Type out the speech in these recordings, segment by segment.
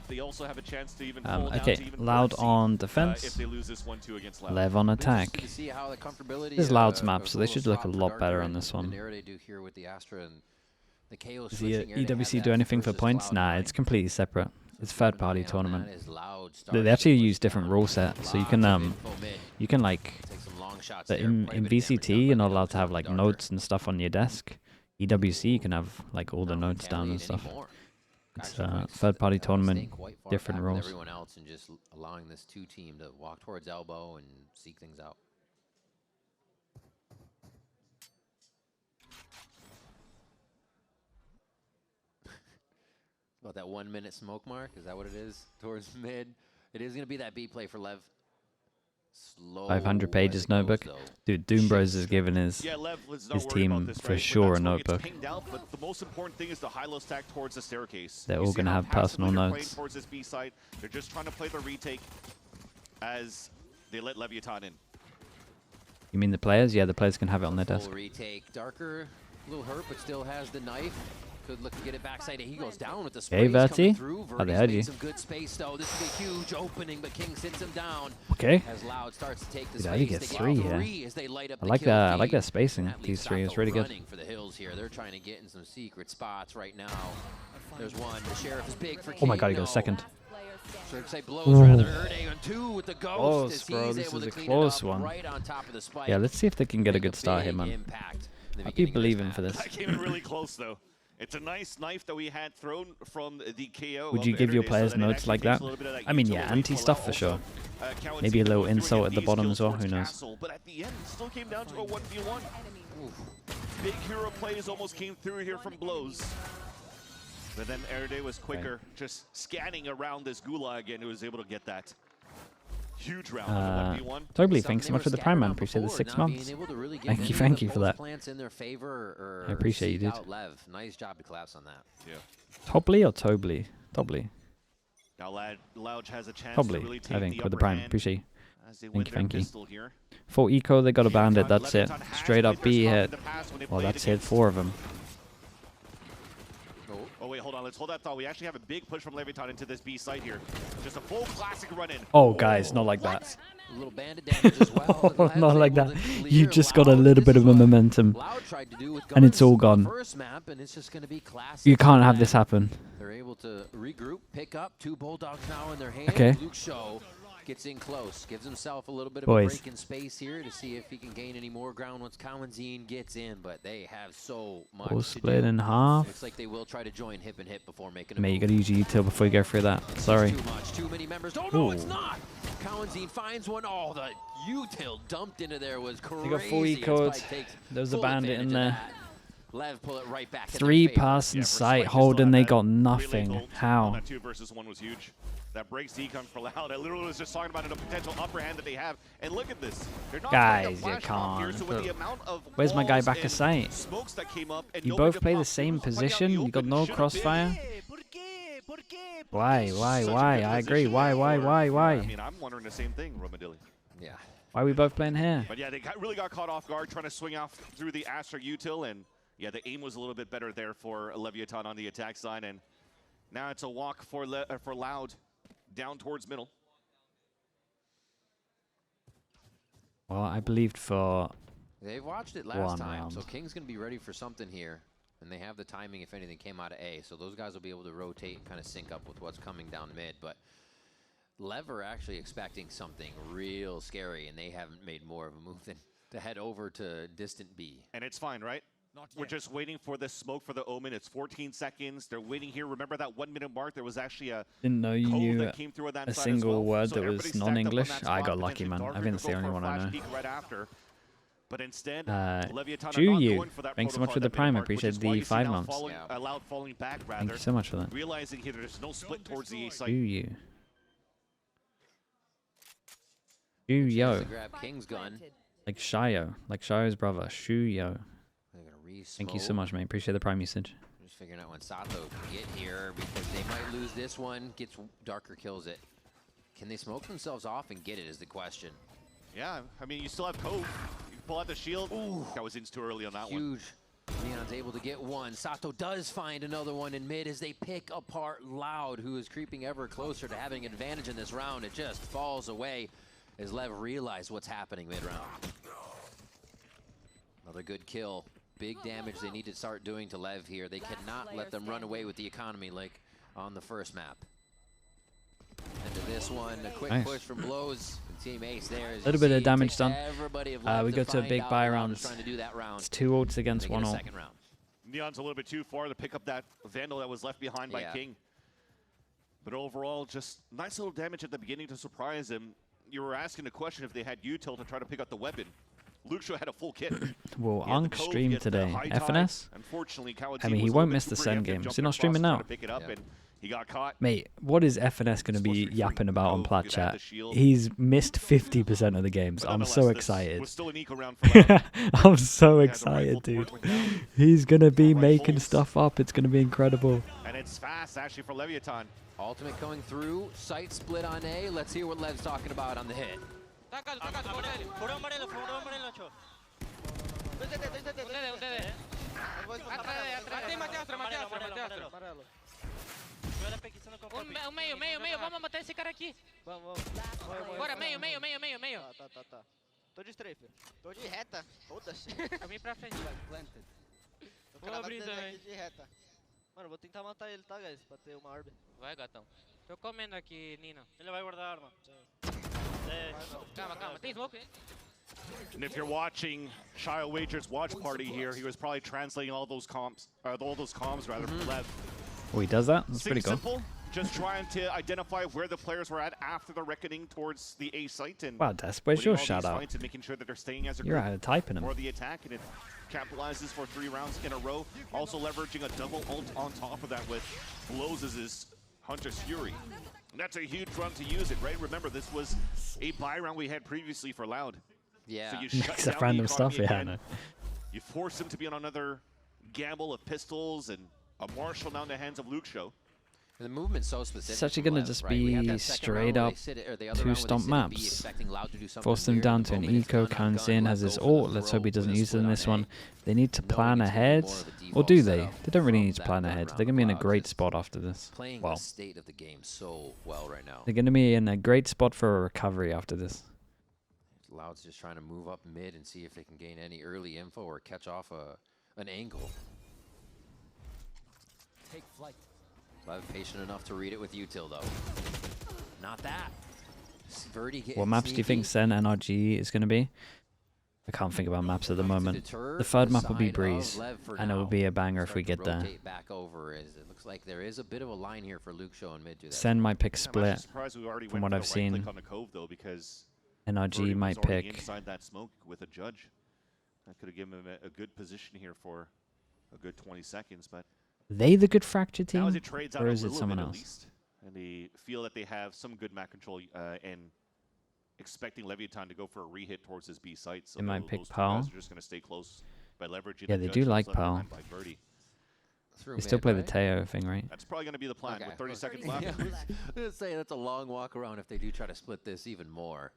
they also have a chance to even fall down okay, to even Loud fourth on seed, defense. if they lose this 1-2 against Loud. Lev on attack. This is Loud's map, so they should look a lot better on this one. Does the EWC do anything for points? Nah, it's completely separate. It's third-party tournament. They actually use different rule sets, so you can like in VCT you're not allowed to have like notes and stuff on your desk. EWC you can have like all the notes down and stuff. It's third-party tournament, different rules. Everyone else and just allowing this 2 team to walk towards elbow and seek things out. About that 1 minute smoke mark, is that what it is? Towards mid. It is going to be that B play for Lev. Slow 500 pages notebook. Dude, Doombros is giving his team for sure a notebook. Out, but the most important thing is the high-low stack towards the staircase. They're all going to have personal notes. Towards this B side. They're just trying to play the retake as they let LEVIATAN in. You mean the players? Yeah, the players can have it on their desk. Retake. Darker, a little hurt, but still has the knife. Could look to get it backside. He goes down with the spray. Hey, Verti. Oh, they heard you. Some good space, though. This is a huge opening, but King sits him down. Okay. As Loud starts to take the Dude, space. get 3 here. I like that. I like that spacing. These 3 is really good. For the hills here. They're trying to get in some secret spots right now. There's one. The sheriff is big for King. Oh my God, he goes second. Close, bro. This is a close one. Yeah, let's see if they can get a good start here, man. I keep believing for this. That came in really close, though. It's a nice knife that we had thrown from the KO. Would you give your players notes like that? I mean, yeah, anti-stuff for sure. Maybe a little insult at the bottom as well, who knows. But at the end, it still came down to a 1v1. Big hero plays almost came through here from blows. But then Erede was quicker, just scanning around this gulag, and he was able to get that. Huge round on the 1v1. Totally, thanks so much for the Prime, man. Appreciate the 6 months. Thank you for that. I appreciate you, dude. Nice job to collapse on that. Yeah. Tobly or Tobly? Tobly. Now Louch has a chance Tobly, to really take I think, the with the upper Prime. hand Appreciate you. Thank you. Here. Full eco, they got a bandit, that's it. Straight up B hit. Well, that's hit 4 of them. Oh wait, hold on. Let's hold that thought. We actually have a big push from LEVIATAN into this B site here. Just a full classic run in. Oh, guys, not like that. A little bandit damage as well. Not like that. You just got a little bit of a momentum, and it's all gone. You can't have this happen. They're able to regroup, pick up 2 bulldogs now in their hand. Okay. Luke Show gets in close, gives himself a little bit of Boys. a break in space here to see if he can gain any more ground once Cowanzine gets in, but they have so much All to split do. in half. Looks like they will try to join hip and hip before making a Mate, you move. gotta use your util before you go through that. Sorry. Too much, too many members. Oh no, it's not! Cowanzine finds one. Oh, the util dumped into there was crazy. They got full eco'd. There was a bandit in there. Lev pull it right back. 3 pass in sight, Holden, they got nothing. How? That 2 versus 1 was huge. That breaks Econ for Loud. I literally was just talking about a potential upper hand that they have. And look at this. They're not Guys, you can't. here, so with the amount of Where's my guy back of sight? smokes that came up and You nobody both play the popped same through, position? find out You got open. no Should've crossfire? been. Why? Such a good I agree. position Why? for- I mean, I'm wondering the same thing, Romadilli. Yeah. Why are we both playing here? But yeah, they really got caught off guard trying to swing off through the Astra util, and yeah, the aim was a little bit better there for LEVIATAN on the attack side, and now it's a walk for Loud down towards middle. Well, I believed for They've watched it last time, round. so King's going to be ready for something here. And they have the timing if anything came out of A. So those guys will be able to rotate and kind of sync up with what's coming down mid. But Lev are actually expecting something real scary, and they haven't made more of a move than to head over to distant B. And it's fine, right? We're just waiting for the smoke for the Omen. It's 14 seconds. They're waiting here. Remember that 1 minute mark? There was actually a didn't know you code knew that came through on that a side single as well. word So that everybody was stacked up on non-English. that I spot. got lucky, man. Potentially I think that's the Darker only could go one for a I know. flash peek right after. But instead, LEVIATAN are not Juyu, going for that thanks so much protocol for the at that Prime. I minute mark, which appreciate is why the you see 5 now months. Loud falling back, rather. Thank you so much for that. Realizing here there's no split towards the A site. Juyu. Shuyo. Grab King's gun. Like Shio. Like Shio's brother. Shuyo. Thank you so much, mate. Appreciate the Prime usage. Just figuring out when Sato can get here because they might lose this one. Gets Darker, kills it. Can they smoke themselves off and get it is the question. Yeah, I mean, you still have Cove. You can pull out the shield. Ooh, that was in too early on that one. Huge Neon's able to get one. Sato does find another one in mid as they pick apart Loud, who is creeping ever closer to having an advantage in this round. It just falls away as Lev realized what's happening mid-round. Another good kill. Big damage they need to start doing to Lev here. They cannot let them run away with the economy like on the first map. Into this one, a quick push from Blows. And Team Ace there. A little bit of damage done. We go to a big buy round. Round. It's 2 ults against 1 ult. Neon's a little bit too far to pick up that Vandal that was left behind by King. But overall, just nice little damage at the beginning to surprise him. You were asking the question if they had util to try to pick up the weapon. Luxio had a full kit. Well, on stream today, FNS. Unfortunately, I mean, he won't miss the Sen game. Is he not streaming now? He got caught. Mate, what is FNS going to be yapping about on Plat Chat? He's missed 50% of the games. I'm so excited. I'm so excited, dude. He's going to be making stuff up. It's going to be incredible. And it's fast, actually, for Leviathan. Ultimate going through. Sight split on A. Let's hear what Lev's talking about on the hit. Meio, vamos matar esse cara aqui. Vamos. Bora, meio. Tá. Tô de strafe. Tô de reta, foda-se. Caminho pra frente, planted. Vou abrir também. De reta. Mano, vou tentar matar ele, tá, guys? Pra ter uma orb. Vai, gatão. Tô comendo aqui, Nina. Ele vai guardar a arma. Calma. Tem smoke, hein? And if you're watching Shile Wager's watch party here, he was probably translating all those comms rather for Lev. Oh, he does that? That's pretty cool. Simple, just trying to identify where the players were at after the reckoning towards the A site. And wow, Des, where's your shout out? And making sure that they're staying as a You're out of typing him. for the attack, and it capitalizes for 3 rounds in a row. Also leveraging a double ult on top of that with Blows' Hunter's Fury. And that's a huge run to use it, right? Remember, this was a buy round we had previously for Loud. Yeah. So you shut Except down random the stuff, economy yeah, I again. know. You force him to be on another gamble of pistols and a Marshall now in the hands of Luxio. The movement's so specific. It's actually going to just be straight up 2 stomp maps. Force them down to an eco. Kanzin has his ult. Let's hope he doesn't use it in this one. They need to plan ahead. Or do they? They don't really need to plan ahead. They're going to be in a great spot after this. Well, state of the game so well right now. They're going to be in a great spot for a recovery after this. Loud's just trying to move up mid and see if they can gain any early info or catch off an angle. Take flight. Lev patient enough to read it with util though. Not that. What maps do you think Sen NRG is going to be? I can't think about maps at the moment. The third map will be Breeze, and it will be a banger if we get there. Back over as it looks like there is a bit of a line here for Luxio and mid. Sen might pick Split, from what I've seen. NRG might pick. Inside that smoke with a judge. That could have given him a good position here for a good 20 seconds, but They the good Fracture team, as it trades out or is a it little someone bit else? At least, and they feel that they have some good map control and expecting Leviathan to go for a re-hit towards his B site. So They might pick those two Pearl. guys are just going to stay close by leveraging. Yeah, the they judge do that's like left Pearl. behind by Birdie. They still play the Teo thing, right? That's probably going to be the plan with 30 seconds left. I was going to say that's a long walk around if they do try to split this even more.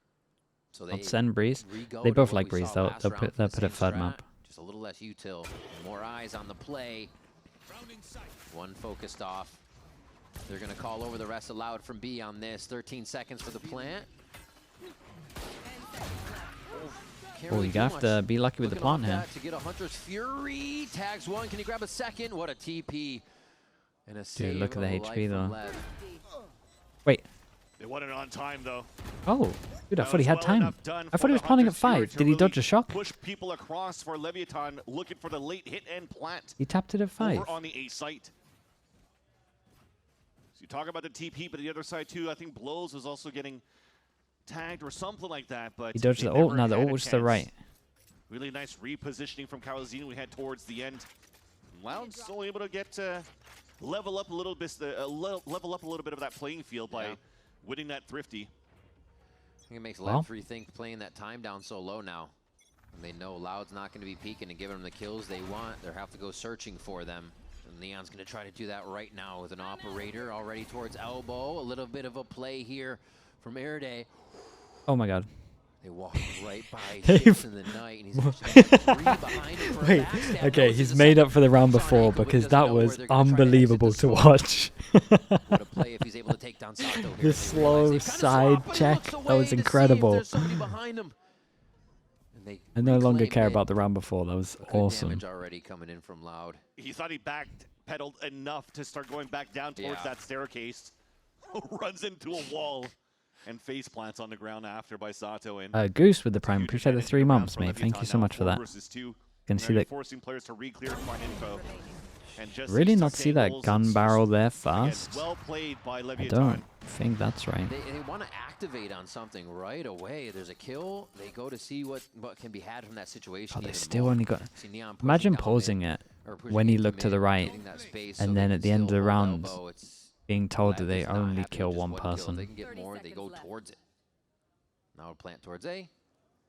So I'll send Breeze. They both like Breeze. They'll put a third map. Just a little less util. More eyes on the play. One focused off. They're going to call over the rest of Loud from B on this. 13 seconds for the plant. Oh, you're going to have to be lucky with the plant here. To get a Hunter's Fury. Tags one. Can you grab a second? What a TP. And a Dude, look at the HP though. Lev. Wait. They won it on time though. Oh, dude, I thought he had time. I thought he was planning at 5. Did he dodge a shock? Push people across for Leviathan, looking for the late hit and plant. He tapped it at 5. Over on the A site. So you talk about the TP, but the other side too, I think Blows was also getting tagged or something like that. But He dodged the ult. Now the ult was to the right. Really nice repositioning from Kawazine we had towards the end. Loud's only able to get level up a little bit, level up a little bit of that playing field by winning that Thrifty. I think it makes Lev rethink playing that time down so low now. And they know Loud's not going to be peeking and giving them the kills they want. They'll have to go searching for them. And Neon's going to try to do that right now with an operator already towards elbow. A little bit of a play here from Airday. Oh my god. They walk right by Chips in the night, and he's actually got 3 behind him for a Wait, backstab. okay, Knows he's it's made a up for the round Sean before Ankle, because doesn't that know where was they're gonna try to exit unbelievable the to slope. watch. What a play if he's able to take down Sato here. The They realize slow they've kinda side swapped, but he check, looks that away was to see if incredible. there's somebody behind him. And they I no longer reclaim care it. about the round before. That was Good awesome. damage already coming in from Loud. He thought he backpedaled enough to start going back down towards Yeah. that staircase. Runs into a wall and face plants on the ground after by Sato. And Goose with the prime. huge Appreciate the advantage 3 in the round months, for mate. Thank LEVIATAN you so now, much for 4 that. versus 2. Can see that. Forcing players to re-clear and find info. And just Really these not tuck see that angles, gun it's barrel just, there again, fast? well played by I LEVIATAN. don't think that's right. They want to activate on something right away. There's a kill. They go to see what can be had from that situation. Oh, they even still more. only got... See Neon pushing Imagine down pausing mid, it or pushing when he into looked to mid, the right, getting that space so and they then can at the end of still the hold rounds, elbow. It's being told that Lev they is not only happy kill with just one one kill. If person. they can get more, they go towards it. Now plant towards A.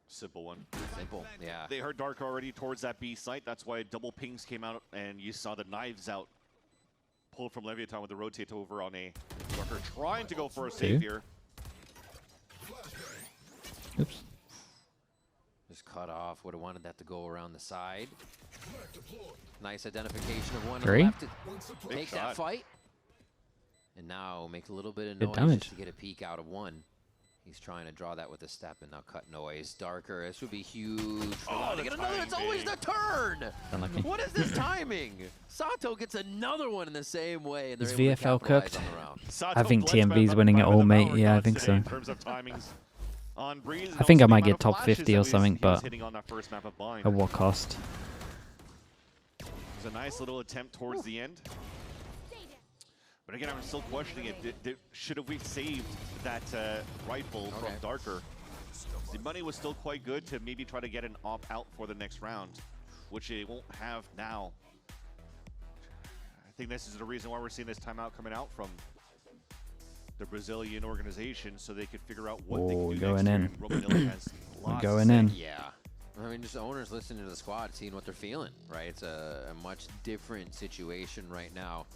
Simple one. Simple, yeah. They heard Dark already towards that B site. That's why double pings came out, and you saw the knives out. Pulled from LEVIATAN with the rotate over on A. Darker trying to go for a save here. Oops. Just cut off. Would have wanted that to go around the side. Nice identification of one. Three. Left to Big take shot. that fight. And now make a little bit of Good noise damage. just to get a peek out of one. He's trying to draw that with a step and now cut noise. Darker. This would be huge. For Loud to the get another. It's timing. always the turn. Unlucky. What is this timing? Sato gets another one in the same way. And Is they're able to VFL capitalize cooked? on the round. Sato I think blessed by TMV's about winning it 5 of all, the mate. power Yeah, I gods think today so. In terms of timings on Breeze, and I think also I the might amount get of top flashes 50 that or he something, was but hitting on that first map of Bind. at what cost? It was a nice little attempt towards the end. But again, I'm still questioning it. Should have we saved that rifle from Darker? The money was still quite good to maybe try to get an op out for the next round, which it won't have now. I think this is the reason why we're seeing this timeout coming out from the Brazilian organization, so they could figure out what they can do going next year. in. And Romanilli has We're lots to going say. in. Yeah. I mean, just owners listening to the squad, seeing what they're feeling, right? It's a much different situation right now.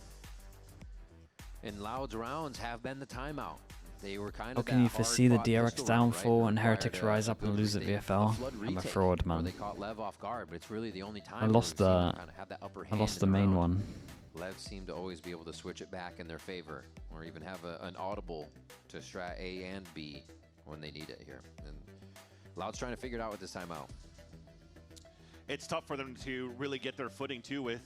And Loud's rounds have been the timeout. They were kind of How can you foresee the DRX pistol round, downfall right? and Required Heretics a rise up good and lose at retake. VFL? The Flood I'm a retake, fraud, where man. they caught Lev off guard, but it's really the only time I lost where we've seen the them kinda have that upper I hand lost in the main round. one. Lev seemed to always be able to switch it back in their favor, or even have an audible to strat A and B when they need it here. And Loud's trying to figure it out with this timeout. It's tough for them to really get their footing too, with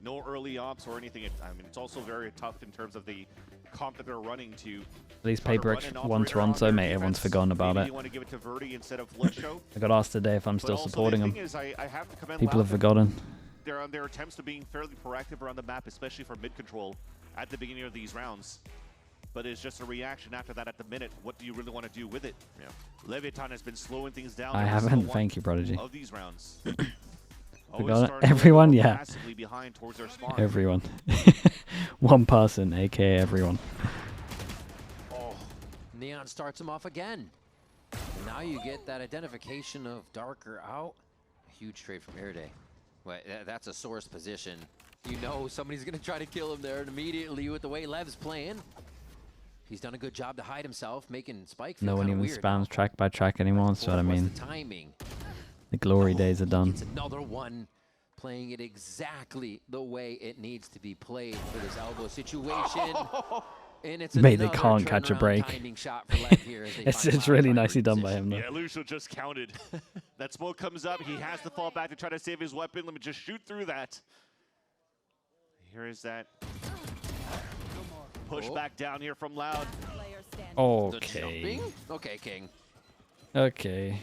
no early ops or anything. I mean, it's also very tough in terms of the comp that they're running to. At least try to paper run an one operator on Toronto, their mate. Everyone's defense. forgotten about Maybe it. you want to give it to Verdi instead of Bloodshow. I got asked today if I'm still But also supporting the him. thing is, I have to commend People Loud have forgotten. on their attempts to being fairly proactive around the map, especially for mid control at the beginning of these rounds. But it's just a reaction after that at the minute. What do you really want to do with it? Yeah. LEVIATAN has been slowing things down. I every haven't. single one Thank you, Prodigy. of these rounds. Forgot it. Everyone, yeah. Massively behind towards their spawn. Everyone. One person, aka everyone. Oh, Neon starts him off again. And now you get that identification of Darker out. A huge trade from Airday. Well, that's a source position. You know somebody's going to try to kill him there, and immediately with the way Lev's playing, he's done a good job to hide himself, making Spike feel No one kinda even weird. spams track by track anymore, that's what I What's mean. the timing? The glory days are done. It's another one, playing it exactly the way it needs to be played for this elbow situation. And it's Mate, they another can't catch a turnaround break. timing shot for Lev here as they It's find really Loud nicely done by reposition. him, though. Yeah, Lucio just counted. That smoke comes up. He has to fall back to try to save his weapon. Let me just shoot through that. Here is that push back down here from Loud. The Okay. jumping? Okay, King. Okay.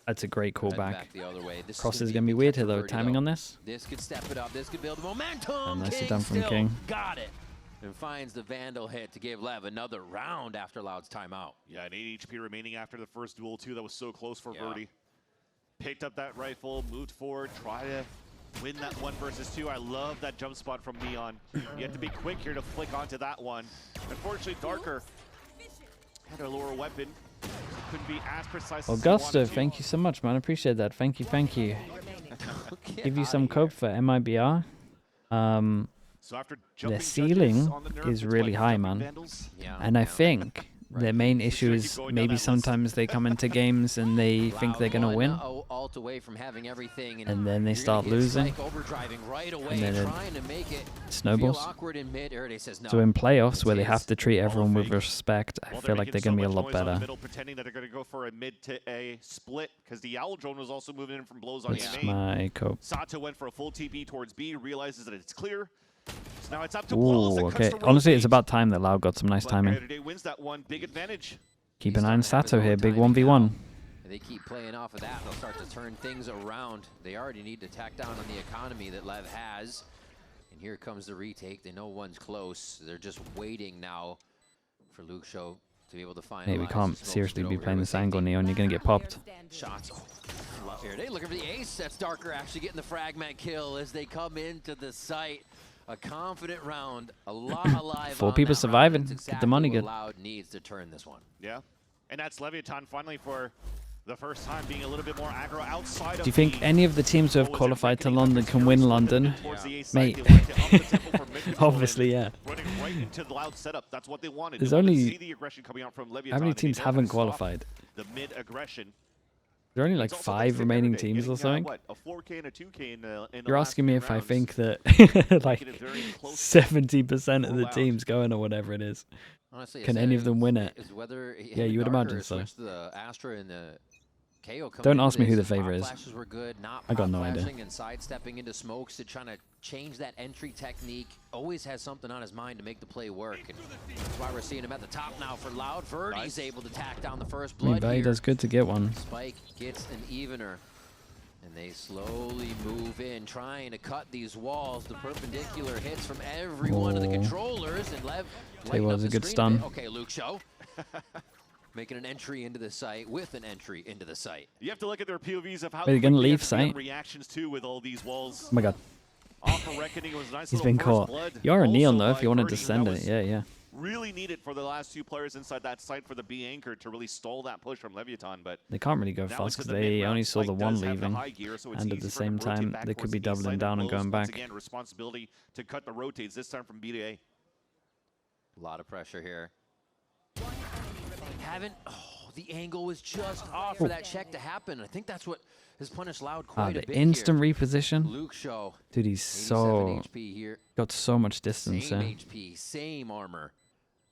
That's a great Heading callback. back the other way. This Cross is a going to be big weird catch here, for though. Verdi, Timing on this? This could step it up. This could build momentum. Nicely King done from still King. got it. And finds the Vandal hit to give Lev another round after Loud's timeout. Yeah, an 8 HP remaining after the first duel, too. That was so close for Yeah. Verdi. Picked up that rifle, moved forward, try to win that 1 versus 2. I love that jump spot from Neon. You have to be quick here to flick onto that one. Unfortunately, Darker had a lower weapon. Couldn't be as precise as he Augusto, wanted to. thank you so much, man. I appreciate that. Thank you, thank you. Get Give you outta some here. cope for MIBR. So after Their jumping ceiling judges on the nerf, is it's really like high, jumping man. Vandals. Yeah, And I yeah. think Their main issue is maybe sometimes they come into games and they think they're gonna win, and then they start losing, and then it snowballs. So in playoffs, where they have to treat everyone with respect, I feel like they're gonna be a lot better. Pretending that they're gonna go for a mid to A split because the Owl drone was also moving in from blows on That's A. my cope. Sato went for a full TP towards B, realizes that it's clear. So now it's up to Blows. Ooh, okay. Honestly, it's about time that Loud got some nice timing. Wins that one, big advantage. Keep an eye on Sato here, big 1v1. They keep playing off of that. They'll start to turn things around. They already need to tack down on the economy that LEV has. And here comes the retake. They know one's close. They're just waiting now for Luke Show to be able to find. Hey, we can't seriously be playing this angle, Neon. You're gonna get popped. Shots. Here they looking for the ace. That's Darker actually getting the fragment kill as they come into the site. A confident round, a lot alive. 4 people surviving. Exactly, get the money good. Loud needs to turn this one. Yeah, and that's Leviathan finally for the first time being a little bit more aggro outside. Do you think any of the teams who have qualified to London can win London? Yeah. Mate, obviously, yeah. Running right into the Loud setup. That's what they wanted. There's only how many teams haven't qualified? The mid aggression. There are only like 5 remaining teams or something. What, a 4K and a 2K in You're asking me if I think that like 70% of the teams going or whatever it is. Honestly, can any of them win it? Yeah, you would imagine so. Don't ask me who the favorite is. Were good, not I got no idea. And sidestepping into smokes to trying to change that entry technique. Always has something on his mind to make the play work. And that's why we're seeing him at the top now for Loud. Verdi's able to tack down the first blood. Verdi does good to get one. Spike gets an evener. And they slowly move in, trying to cut these walls. The perpendicular hits from every one of the controllers. And Lev, tell you what, was a good stun. Okay, Luke Show. Making an entry into the site with an entry into the site. You have to look at their POVs of how they're gonna leave site. Reactions too with all these walls. Oh my god. Reckoning was nice. He's been caught. You are a Neon though if you wanted to send it. Yeah. Really needed for the last 2 players inside that site for the B anchor to really stall that push from Leviathan, but they can't really go fast because they only saw the one leaving, and at the same time they could be doubling down and going back. Again, responsibility to cut the rotates this time from B to A. A lot of pressure here. The angle was just off for that check to happen. I think that's what has punished Loud quite a bit. The instant reposition. Luke Show. Dude, he's so HP here. Got so much distance. Same HP, same armor.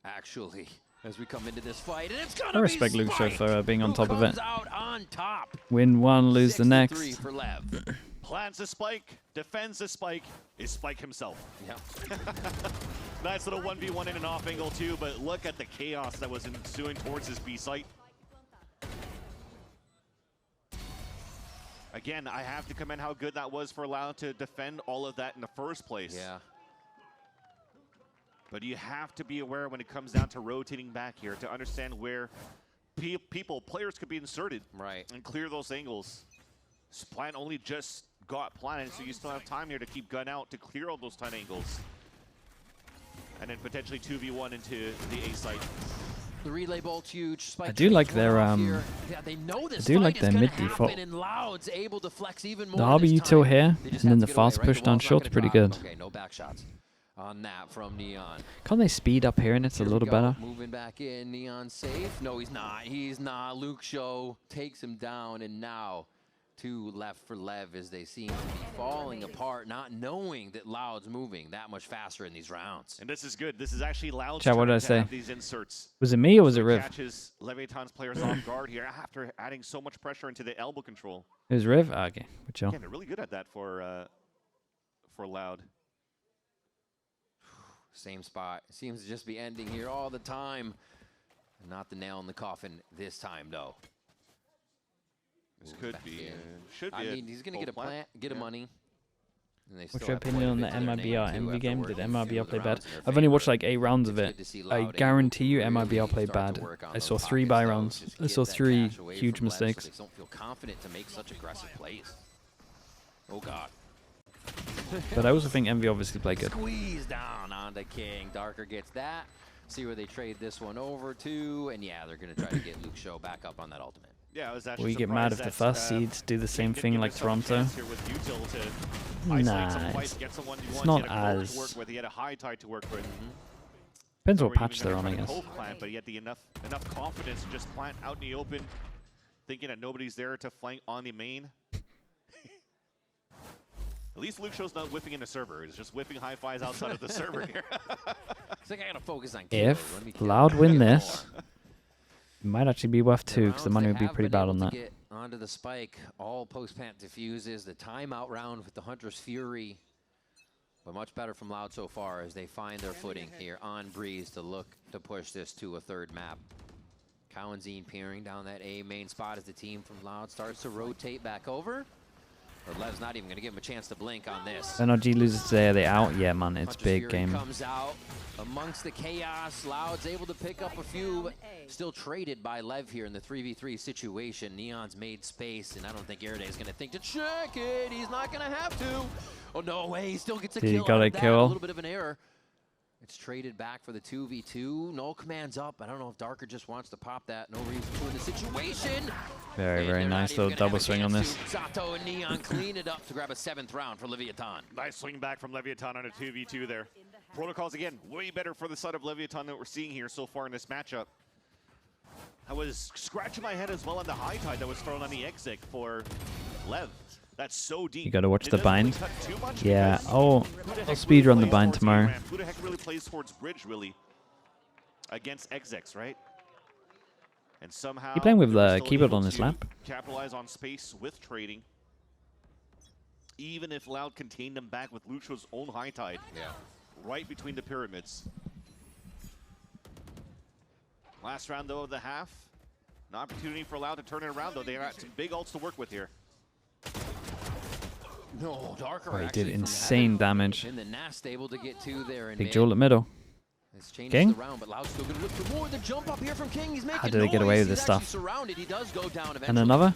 Actually, as we come into this fight, and it's gonna I respect Luke Show for being on top of it. Out on top. Win one, lose the next. For Lev. Plans a spike, defends a spike, is Spike himself. Yeah. Nice little 1v1 in and off angle too, but look at the chaos that was ensuing towards this B site. Again, I have to commend how good that was for Loud to defend all of that in the first place. Yeah. But you have to be aware when it comes down to rotating back here to understand where players could be inserted. Right. And clear those angles. This plan only just got planted, so you still have time here to keep gun out to clear all those 10 angles. And then potentially 2v1 into the A site. The relay bolt's huge. Spike I do like their they know this I do like their mid default. Able to flex even more the harbor util here, and then the fast push down short's pretty good. Okay, no back shots on that from Neon. Can't they speed up here and it's a little better? Moving back in, Neon safe. No, he's not. He's not. Luke Show takes him down, and now 2 left for Lev as they seem to be falling apart, not knowing that Loud's moving that much faster in these rounds. And this is good. This is actually Loud's Chat, what did I say? These inserts. Was it me or was it Riv? Catches Leviathan's players off guard here after adding so much pressure into the elbow control. It was Riv? Oh, okay, good job. Yeah, they're really good at that for Loud. Same spot. Seems to just be ending here all the time. Not the nail in the coffin this time, though. This could be. Should be. I mean, he's going to get a plant, get a money. What's your opinion on the MIBR MV game? Did MIBR play bad? I've only watched like 8 rounds of it. I guarantee you MIBR played bad. I saw 3 buy rounds. I saw 3 huge mistakes. They don't feel confident to make such aggressive plays. Oh, God. But I also think MV obviously played good. Squeeze down onto King. Darker gets that. See where they trade this one over to. And yeah, they're going to try to get Luke Show back up on that ultimate. Yeah, I was actually Will you get mad if the first seeds do the same thing like Toronto? Nah, it's not as... He had a high tide to work with. Depends what Or even patch they're gonna on, I try to guess. cold plant, but he had the enough confidence to just plant out in the open, thinking that nobody's there to flank on the main. At least Luke Show's not whipping in the server. He's just whipping high fives outside of the server here. It's like I gotta focus on If Loud win this, it might actually be worth 2 because the money would be pretty bad on that. Get onto the spike, all post-plant diffuses, the timeout round with the Hunter's Fury. But much better from Loud so far as they find their footing here on Breeze to look to push this to a third map. Cowanzine peering down that A main spot as the team from Loud starts to rotate back over. But Lev's not even going to give him a chance to blink on this. NRG loses there, are they out? Yeah, man, it's Hunter's big Fury game. comes out amongst the chaos. Loud's able to pick up a few, but still traded by Lev here in the 3v3 situation. Neon's made space, and I don't think Airday is going to think to check it. He's not going to have to. Oh, no way. He still gets a kill. He got a kill. A little bit of an error. It's traded back for the 2v2. No commands up. I don't know if Darker just wants to pop that. No reason to in the situation. Very, very nice little double swing on this. Sato and Neon clean it up to grab a 7th round for LEVIATAN. Nice swing back from LEVIATAN on a 2v2 there. Protocols, again, way better for the side of LEVIATAN than we're seeing here so far in this matchup. I was scratching my head as well on the high tide that was thrown on the exit for Lev. That's so deep. You gotta watch the bind. Really Yeah, I'll speedrun the bind tomorrow. Who the heck really plays towards bridge, really? Against execs, right? And somehow... You playing with they're the still keyboard able on this to lap? Capitalize on space with trading. Even if Loud contained them back with Lucho's own high tide. Yeah. Right between the pyramids. Last round, though, of the half. An opportunity for Loud to turn it around, though. They got some big ults to work with here. No, Darker Oh, he actually did from insane heaven. damage. And the Nast able to get 2 there in Big mid. jewel at middle. It's changed King? the round, but Loud's still gonna look for more. The jump up here from King. He's making How did they get away with noise. this He's actually stuff? surrounded. He does go down eventually. And another?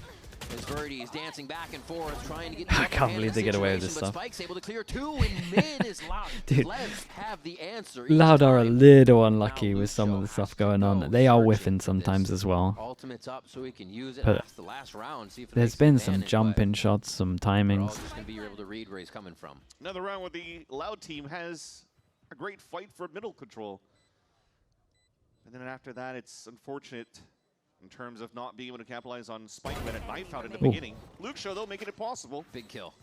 As Verdi is dancing back and forth, trying to get. I can't believe they get away with this but stuff. Spike's able to clear 2 in mid is Loud. Dude, Lev have the answer. Loud are a Each time. little unlucky Now with some of Lucho the stuff has to going go on. They are searching whiffing for sometimes this. as well. Ultimate's up so he can use it. But That's the last round. See if it there's makes been some advantage, jumping but shots, some we're all timings. just gonna be able to read where he's coming from. Another round where the Loud team has a great fight for middle control. And then after that, it's unfortunate in terms of not being able to capitalize on Spike with a knife out in the beginning. Luke Show, though, making it possible. Big kill.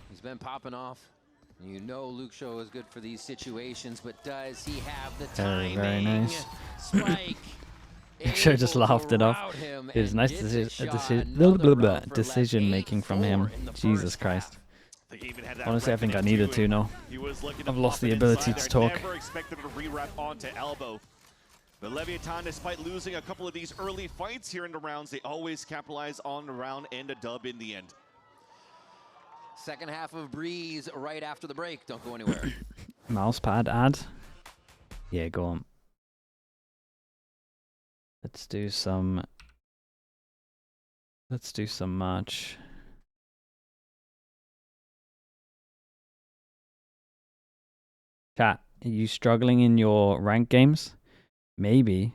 He's been popping off. You know Luke Show is good for these situations, but does he have the Very, timing? very nice. Spike. Show just able to laughed it off. rout him It was and nice gets decision, it shot. blah, Another blah, round for decision Lev. making from him. 8-4 in the Jesus first Christ. half. They even had that Honestly, I rep think in I it needed too, to now. He was looking to I've lost pop the it ability inside to there. talk. Never expected to re-rep onto elbow. But LEVIATAN, despite losing a couple of these early fights here in the rounds, they always capitalize on the round and a dub in the end. Second half of Breeze right after the break. Don't go anywhere. Mousepad ad. Yeah, go on. Let's do some match. Chat, are you struggling in your rank games? Maybe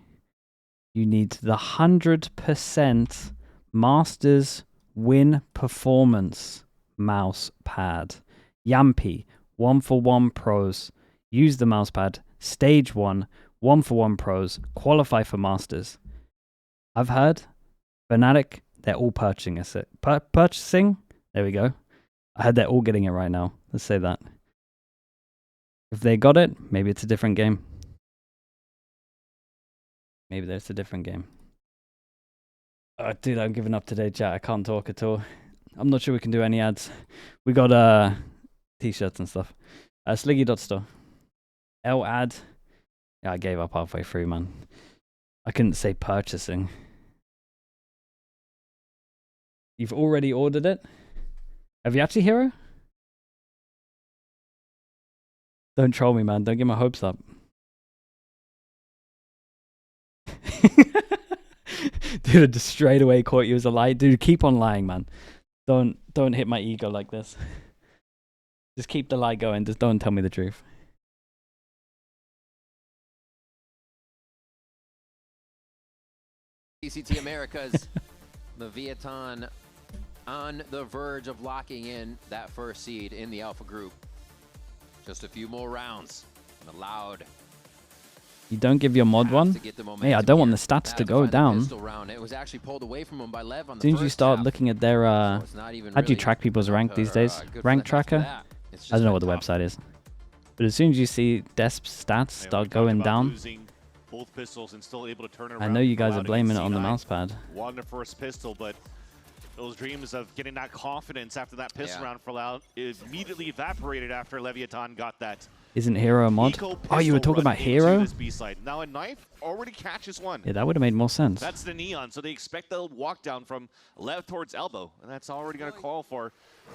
you need the 100% Masters win performance mouse pad. Yampy, 1-for-1 pros. Use the mouse pad. Stage 1, 1-for-1 pros. Qualify for Masters. I've heard Fnatic, they're all purchasing it. Purchasing? There we go. I heard they're all getting it right now. Let's say that. If they got it, maybe it's a different game. Maybe that's a different game. Oh, dude, I'm giving up today, chat. I can't talk at all. I'm not sure we can do any ads. We got t-shirts and stuff. Sliggy.store. L ad. Yeah, I gave up halfway through, man. I couldn't say purchasing. You've already ordered it? Have you actually, Hero? Don't troll me, man. Don't get my hopes up. Dude, I just straight away caught you as a lie. Dude, keep on lying, man. Don't hit my ego like this. Just keep the lie going. Just don't tell me the truth. VCT Americas, LEVIATAN on the verge of locking in that first seed in the Alpha group. Just a few more rounds. Allowed. You don't give your mod one? Hey, I don't want the stats to go down. It was actually pulled away from him by Lev on the As soon as you first start half. looking at their, how do you track people's rank these days? Rank tracker? I don't know what the website is. But as soon as you see Desp's stats start going down, both pistols and still able to turn I know you guys are blaming it on the mouse pad. Won the first pistol, but those dreams of getting that confidence after that pistol round for Loud immediately evaporated after Leviathan got that. Isn't Hero a mod? Oh, you were talking about Hero? Now a knife already catches one. Yeah, that would have made more sense. That's the Neon, so they expect the walk down from left towards elbow, and that's already going to call for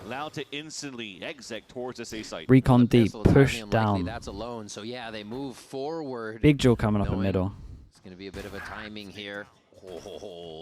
Loud to instantly exec towards this A site. Recon deep, push down. That's alone, so yeah, they move forward. Big jaw coming up in middle. It's going to be a bit of a timing here.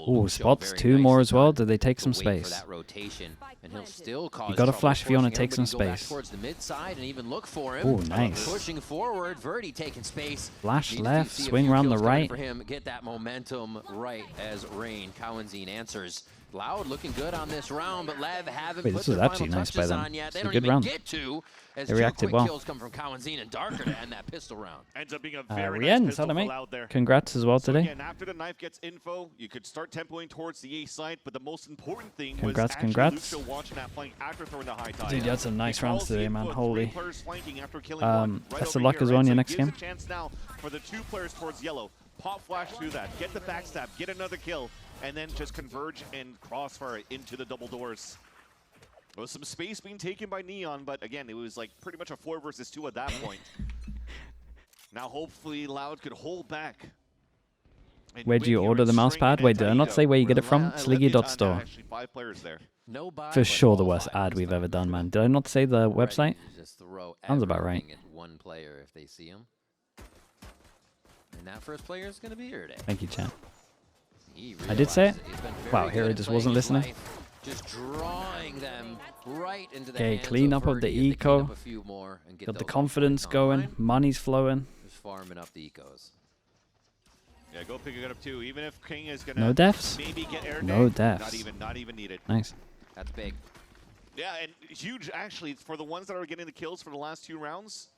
Ooh, spots two more as well. Did they take some space? That rotation, and he'll still cause you got to flash if you want to take some space. Towards the mid side and even look for him. Ooh, nice. Pushing forward, Verdi taking space. Flash left, swing around the right. For him, get that momentum right as Rain Cowanzine answers. Loud looking good on this round, but Lev haven't put this was their actually final nice by touches them. on yet. They It's a don't good even round. get to as They two reacted quick well. kills come from Cowanzine and Darker to end that pistol round. Ends up being a very Rien, nice pistol for mate. Loud there. Congrats as well So today. again, after the knife gets info, you could start tempoing towards the A site, but the most important thing Congrats, was actually congrats. Lucio watching that flank after throwing the high tide. Dude, you had some nice He rounds calls the today, info, man. 3 Holy. players flanking after killing one right Best of over luck here, as well in right? your So next it gives game. a chance now for the 2 players towards yellow. Pop flash through that, get the backstab, get another kill, and then just converge and crossfire it into the double doors. There was some space being taken by Neon, but again, it was like pretty much a 4 versus 2 at that point. Now hopefully Loud could hold back. Where do you order the mouse pad? Wait, did I not say where you get it from? Sliggy.store. Actually 5 players there. For sure the worst ad we've ever done, man. Did I not say the website? Just throw Sounds about right. everything at one player if they see him. And that first player is going to be here today. Thank you, chat. I did say it? Wow, Hero just wasn't listening. Just drawing them right into the Okay, hands clean of up of the Verdi as they clean eco. up a few more and get Got the those confidence offpoints going. online. Money's flowing. Just farming up the ecos. Yeah, go pick it up too. Even if King is gonna No deaths? maybe get air No day, deaths. not even needed. Nice. That's big. Yeah, and huge actually for the ones that are getting the kills for the last 2 rounds.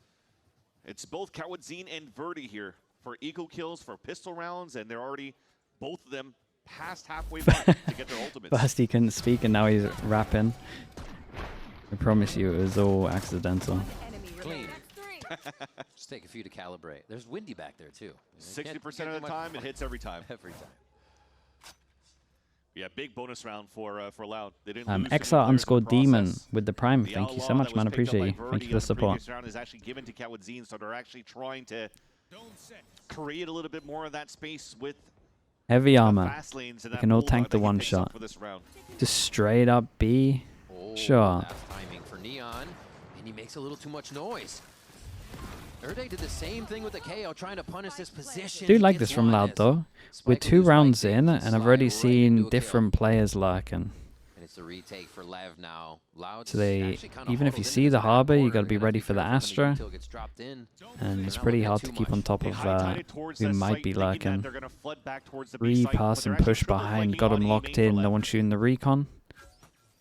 It's both Cowanzine and Verdi here for eco kills for pistol rounds, and they're already both of them past halfway back to get their ultimates. First he couldn't speak and now he's rapping. I promise you it was all accidental. Clean. Just take a few to calibrate. There's windy back there too. 60% of the time, it hits every time. Every time. Yeah, big bonus round for Loud. They didn't lose too many XR players in underscore the demon process. with the prime. The Thank you so outlaw much, that man. was picked up Appreciate by you. Verdi Thank you for on the support. previous round is actually given to Cowanzine, so they're actually trying to create a little bit more of that space with Heavy the armor. fast lanes and We that can all bulldog tank the that he one picks up shot. for this round. Just straight up B. Oh, Sure. that's timing for Neon, and he makes a little too much noise. Erde did the same thing with the KO, trying to punish this position. Do like He this gets from one Loud as though. We're Spike 2 with his rounds right in kick, and I've slide already right seen into a kill. different players lurking. And it's a retake for Lev now. Loud's So they, actually kinda even if you huddled see into the this back harbor, you corner. got to be Gonna have ready be for the careful when Astra. util gets dropped in. And it's They're not pretty looking hard too to keep much. on top They of high-tided towards who that might site, be thinking that lurking. they're gonna flood back towards the B site, but Repass they're and actually push triple behind. flanking Got on him E locked main for in. No Lev. one shooting the recon.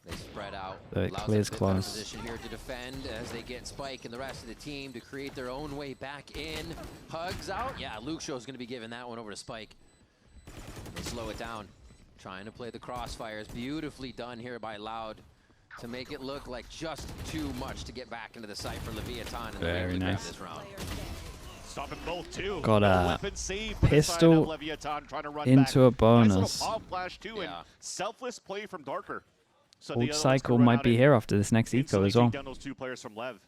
They spread out. So it Loud's clears in a bit better close. position here to defend as they get Spike and the rest of the team to create their own way back in. Hugs out. Yeah, Luke Show's going to be giving that one over to Spike. They slow it down. Trying to play the crossfires. Beautifully done here by Loud to make it look like just too much to get back into the site for Leviathan. And Very they're able to grab nice. this round. Stopping both too. Got No a weapon save for the side pistol of Leviathan, trying to run into back. a bonus. Nice little pop flash too, and Yeah. selfless play from Darker. So the Old other ones cycle can run might out be and here after this next eco instantly as well. take down those 2 players from Lev.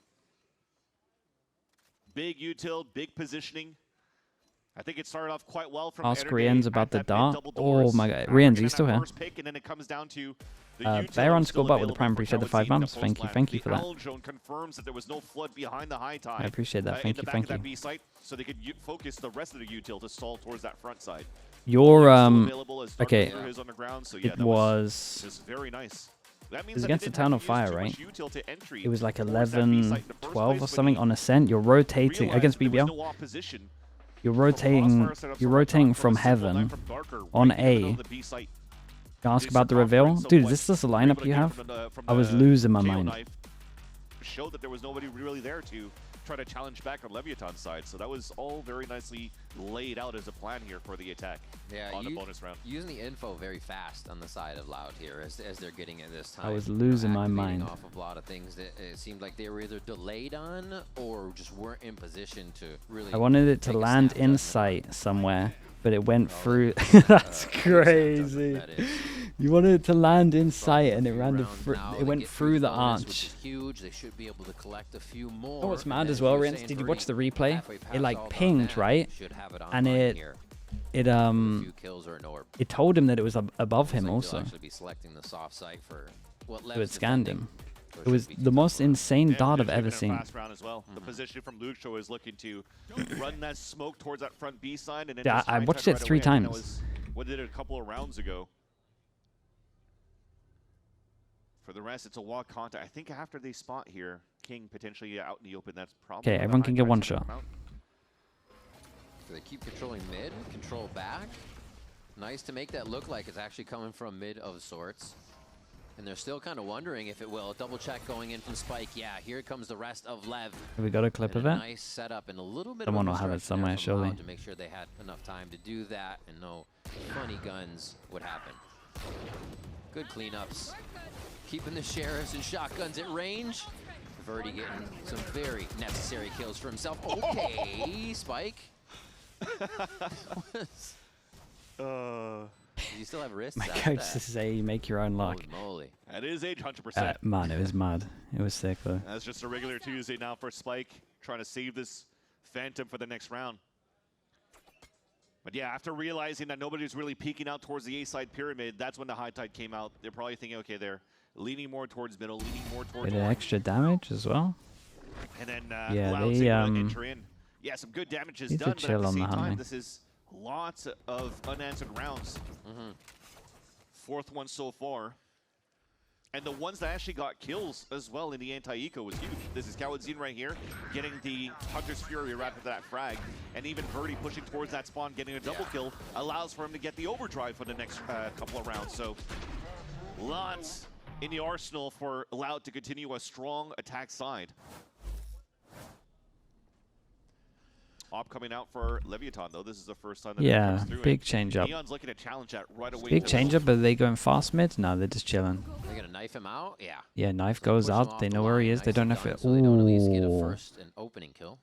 Big util, big positioning. I think it started off quite well from Ask Erde Rien's at about the that dart. mid-double Oh doors. my god. After Rien's, getting he's still that here. first pick, and then it comes down to the Bear util on still score bot with the available prime. for Appreciate the Cowanzine 5 in the months. Thank you. post Thank you lane. for The that. owl zone confirms that there was no flood behind the high tide. I appreciate that. In Thank the you. back Thank of that you. B site, so they could focus the rest of the util to stall towards that front side. Your Still available as Darker okay. threw his on the ground, so yeah, It that was just very nice. That means was that against they the didn't Town have of to use Fire, too right? much util to entry It was like towards that B 11, site in the first 12 or place, something but on Ascent. You're rotating realized against there was BBL. no opposition. You're From rotating. crossfire setups You're from rotating Darker, from a simple heaven knife from Darker on right in the middle A. of the B site. You ask They about the survived reveal, somewhat. dude. Is this the Were lineup able to you get have? from I was the losing my KO mind. knife, showed that there was nobody really there to try to challenge back on Leviatan's side. So that was all very nicely laid out as a plan here for the attack on the bonus round. Using the info very fast on the side of Loud here as they're getting it this time. I was losing my mind. Off of a lot of things that it seemed like they were either delayed on or just weren't in position to really. I wanted it to land in sight somewhere, but it went through. That's crazy. You wanted it to land in sight, and it went through the arch. Which is huge. They should be able to collect a few more. Oh, what's mad as well, Rince? Did you watch the replay? It like pinged, right? And it told him that it was above him also. So it scanned him. It was the most insane dart I've ever seen. As well. The position from Lucho is looking to run that smoke towards that front B side. And then Yeah, I watched it 3 times. What did it a couple of rounds ago? For the rest, it's a walk contact. I think after they spot here, King potentially out in the open. That's probably okay. Everyone can get one shot. So they keep controlling mid, control back. Nice to make that look like it's actually coming from mid of sorts. And they're still kind of wondering if it will. Double check going in from Spike. Yeah, here comes the rest of Lev. Have we got a clip of it? Nice setup and a little bit Someone of will have it somewhere, surely. to make sure they had enough time to do that and no funny guns would happen. Good cleanups. Keeping the sheriffs and shotguns at range. Verdi getting some very necessary kills for himself. Okay, Spike. You still have wrists. My coach says you make your own luck. Holy moly. That is age 100%. Man, it was mad. It was sick though. That's just a regular Tuesday now for Spike, trying to save this Phantom for the next round. But yeah, after realizing that nobody's really peeking out towards the A-side pyramid, that's when the high tide came out. They're probably thinking, okay, they're leaning more towards middle, leaning more towards Bit of extra damage as well. And then yeah, Loud's able to enter in. Yeah, some good damage is done, but at the same time, this is lots of unanswered rounds. Fourth one so far. And the ones that actually got kills as well in the anti-eco was huge. This is Kawadzin right here, getting the Hunter's Fury right after that frag. And even Verdi pushing towards that spawn, getting a double kill, allows for him to get the overdrive for the next couple of rounds. So lots in the arsenal for Loud to continue a strong attack side. Op coming out for Leviathan, though. This is the first time that it comes through. Big change up. Neon's looking to challenge that right away. Big change up, but are they going fast mid? No, they're just chilling. They're going to knife him out? Yeah. Yeah, knife goes out. They know where he is. They don't have to. So they don't at least get a first and opening kill.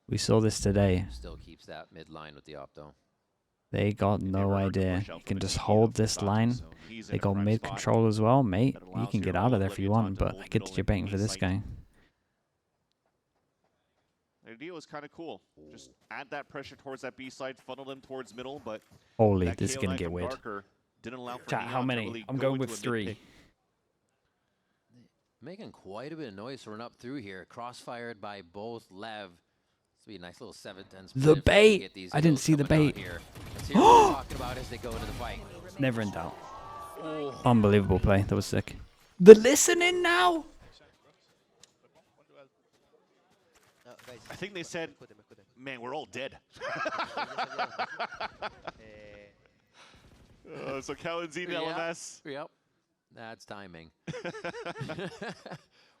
We saw this today. Still keeps that mid line with the op, though. They got no idea. You can just hold this line. They got mid control as well, mate. You can get out of there if you want, but I get that you're baiting for this guy. Their deal is kind of cool. Just add that pressure towards that B side, funnel them towards middle, but holy, this is gonna get weird. Didn't allow for Chat, how many? Really I'm going with 3. Making quite a bit of noise to run up through here. Crossfired by both Lev. This will be a nice little 7-10 split. The bait! I didn't see the bait. Let's hear what they're talking about as they go into the fight. Never in doubt. Oh. Unbelievable play. That was sick. The listening now. I think they said, man, we're all dead. So Kawadzin LMS. Yep. That's timing.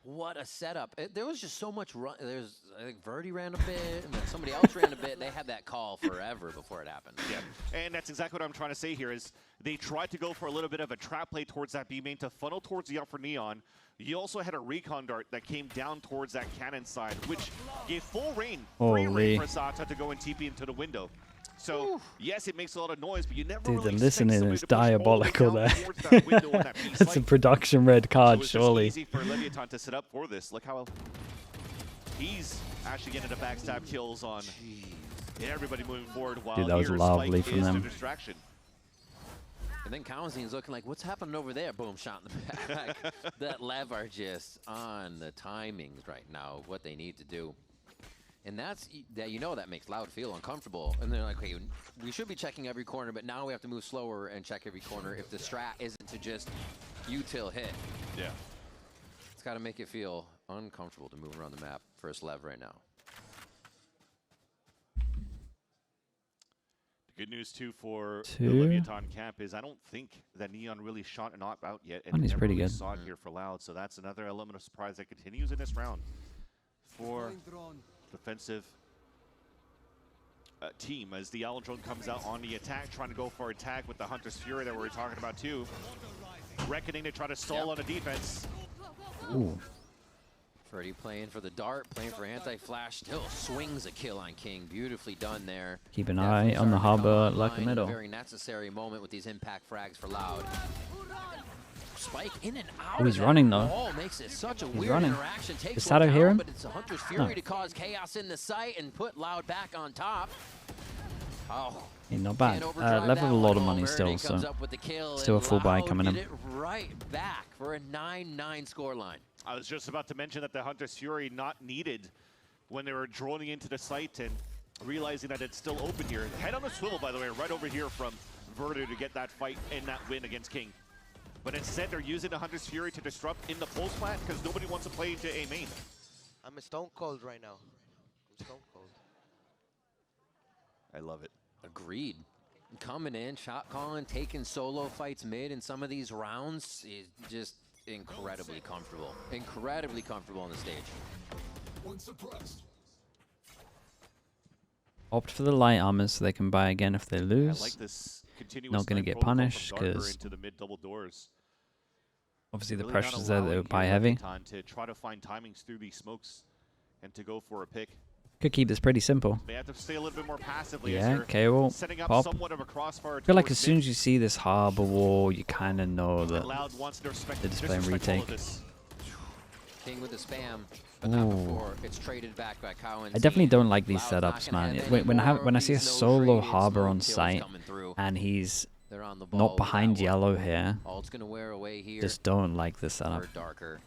What a setup. There was just so much run. There's, I think Verdi ran a bit, and then somebody else ran a bit. They had that call forever before it happened. Yeah, and that's exactly what I'm trying to say here is they tried to go for a little bit of a trap play towards that B main to funnel towards the up for Neon. You also had a recon dart that came down towards that cannon side, which gave full rain, free rain for Sata to go and TP into the window. So, yes, it makes a lot of noise, but you never really the listening is diabolical there. That That's a production red card, so surely. It's easy for Leviathan to set up for this. Look how he's actually getting the backstab kills on everybody moving forward while that was lovely from them. Distraction. And then Kawazin's looking like, what's happening over there? Boom, shot in the back. That Lev are just on the timings right now of what they need to do. And that's, you know, that makes Loud feel uncomfortable. And they're like, okay, we should be checking every corner, but now we have to move slower and check every corner if the strat isn't to just util hit. Yeah. It's got to make it feel uncomfortable to move around the map for a Lev right now. Good news, too, for the Leviathan camp is I don't think that Neon really shot an op out yet. And he's pretty good. Saw it here for Loud, so that's another element of surprise that continues in this round for defensive team as the Allen drone comes out on the attack, trying to go for a tag with the Hunter's Fury that we were talking about too. Reckoning to try to stall on the defense. Ooh. Freddy playing for the dart, playing for anti-flash, still swings a kill on King. Beautifully done there. Keep an eye on the harbor like a middle. Very necessary moment with these impact frags for Loud. Spike in and out. Oh, he's running though. Ball makes it such a He's weird running. interaction. Takes Does Sato one hear down, him? but it's a Hunter's Fury No. to cause chaos in the site and put Loud back on top. Oh. Hey, not bad. Left with a lot of money still, so still a full buy coming in. It right back for a 9-9 scoreline. I was just about to mention that the Hunter's Fury not needed when they were droning into the site and realizing that it's still open here. Head on the swivel, by the way, right over here from Verdu to get that fight and that win against King. But instead, they're using the Hunter's Fury to disrupt in the pulse plant because nobody wants to play into A main. I'm a stone cold right now. I'm stone cold. I love it. Agreed. Coming in, shot calling, taking solo fights mid in some of these rounds is just incredibly comfortable. Incredibly comfortable on the stage. Opt for the light armor so they can buy again if they lose. I like this continuous Not going to get punished because into the mid double doors. obviously the Really not pressure's there. They allowing would buy here heavy. LEVIATAN to try to find timings through these smokes and to go for a pick. Could keep this pretty simple. They have to stay a little bit more passively. Yeah, as KO, setting up pop. somewhat of a crossfire. I feel like towards as soon mid. as you see this harbor wall, you kind of know that Loud wants to respect they're just playing disrespect all retake. of this. King with the spam, but not Ooh. before it's traded back by Cowan. I definitely don't like these setups, man. When I see a solo harbor on site and he's not behind yellow here, Alt's gonna wear away here. just don't like this setup. Or darker.